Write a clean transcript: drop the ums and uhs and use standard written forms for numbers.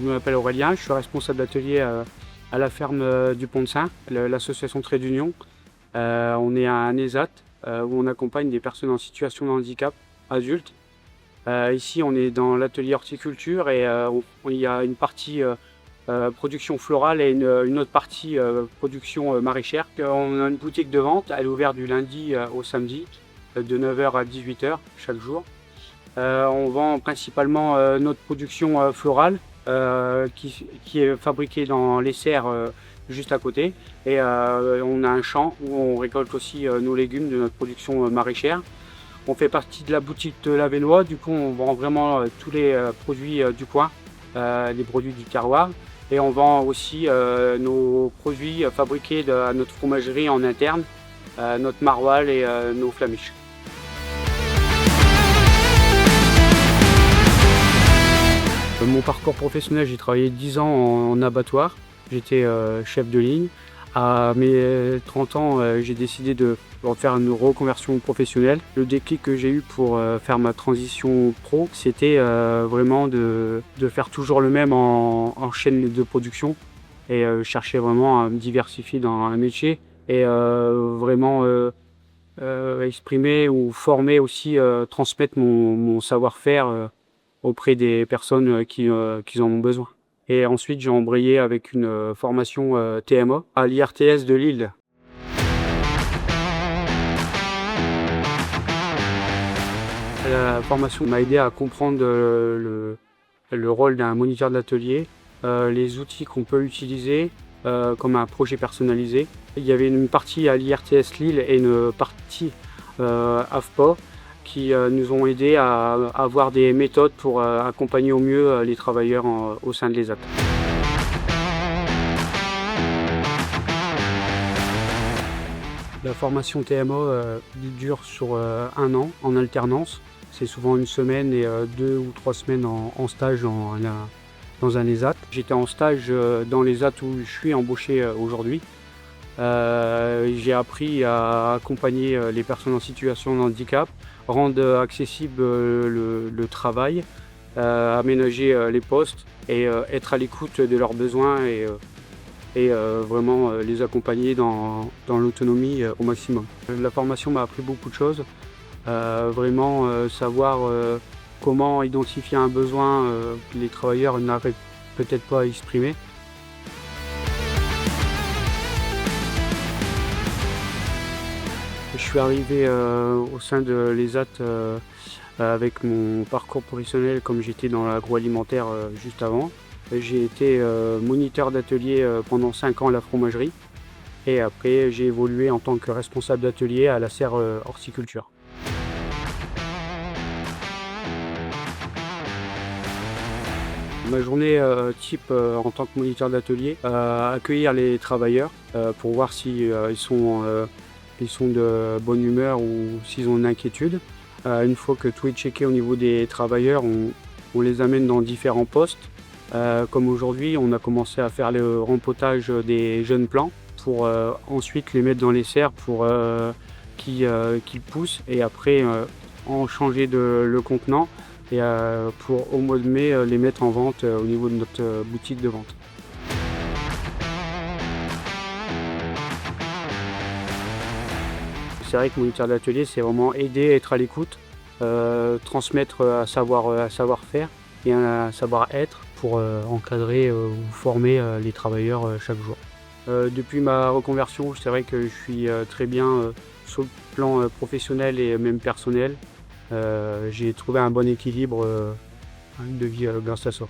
Je m'appelle Aurélien, je suis responsable d'atelier à la ferme du Pont-de-Saint, l'association Trait d'Union. On est un ESAT où on accompagne des personnes en situation de handicap adultes. Ici, on est dans l'atelier horticulture et il y a une partie production florale et une autre partie production maraîchère. On a une boutique de vente, elle est ouverte du lundi au samedi, de 9h à 18h chaque jour. On vend principalement notre production florale qui est fabriquée dans les serres juste à côté. Et on a un champ où on récolte aussi nos légumes de notre production maraîchère. On fait partie de la boutique de l'Avesnois, du coup on vend vraiment tous les produits du coin, les produits du terroir. Et on vend aussi nos produits fabriqués à notre fromagerie en interne, notre maroilles et nos flamiches. Mon parcours professionnel, j'ai travaillé 10 ans en abattoir, j'étais chef de ligne. À mes 30 ans, j'ai décidé de faire une reconversion professionnelle. Le déclic que j'ai eu pour faire ma transition pro, c'était vraiment de faire toujours le même en chaîne de production et chercher vraiment à me diversifier dans un métier et vraiment exprimer ou former aussi, transmettre mon savoir-faire auprès des personnes qui en ont besoin. Et ensuite, j'ai embrayé avec une formation TMA à l'IRTS de Lille. La formation m'a aidé à comprendre le rôle d'un moniteur d'atelier, les outils qu'on peut utiliser comme un projet personnalisé. Il y avait une partie à l'IRTS Lille et une partie AFPA qui nous ont aidés à avoir des méthodes pour accompagner au mieux les travailleurs au sein de l'ESAT. La formation TMA dure sur 1 an en alternance. C'est souvent 1 semaine et 2 ou 3 semaines en stage dans un ESAT. J'étais en stage dans l'ESAT où je suis embauché aujourd'hui. J'ai appris à accompagner les personnes en situation de handicap, rendre accessible le travail, aménager les postes et être à l'écoute de leurs besoins et vraiment les accompagner dans l'autonomie au maximum. La formation m'a appris beaucoup de choses, vraiment savoir comment identifier un besoin que les travailleurs n'arrivent peut-être pas à exprimer. Je suis arrivé au sein de l'ESAT avec mon parcours professionnel comme j'étais dans l'agroalimentaire juste avant. J'ai été moniteur d'atelier pendant 5 ans à la fromagerie et après j'ai évolué en tant que responsable d'atelier à la serre horticulture. Ma journée type en tant que moniteur d'atelier, accueillir les travailleurs pour voir si ils sont de bonne humeur ou s'ils ont une inquiétude. Une fois que tout est checké au niveau des travailleurs, on les amène dans différents postes. Comme aujourd'hui, on a commencé à faire le rempotage des jeunes plants pour ensuite les mettre dans les serres pour qu'ils poussent et après en changer le contenant et pour au mois de mai les mettre en vente au niveau de notre boutique de vente. C'est vrai que moniteur d'atelier, c'est vraiment aider, être à l'écoute, transmettre un savoir-faire et un savoir-être pour encadrer ou former les travailleurs chaque jour. Depuis ma reconversion, c'est vrai que je suis très bien sur le plan professionnel et même personnel. J'ai trouvé un bon équilibre de vie grâce à ça.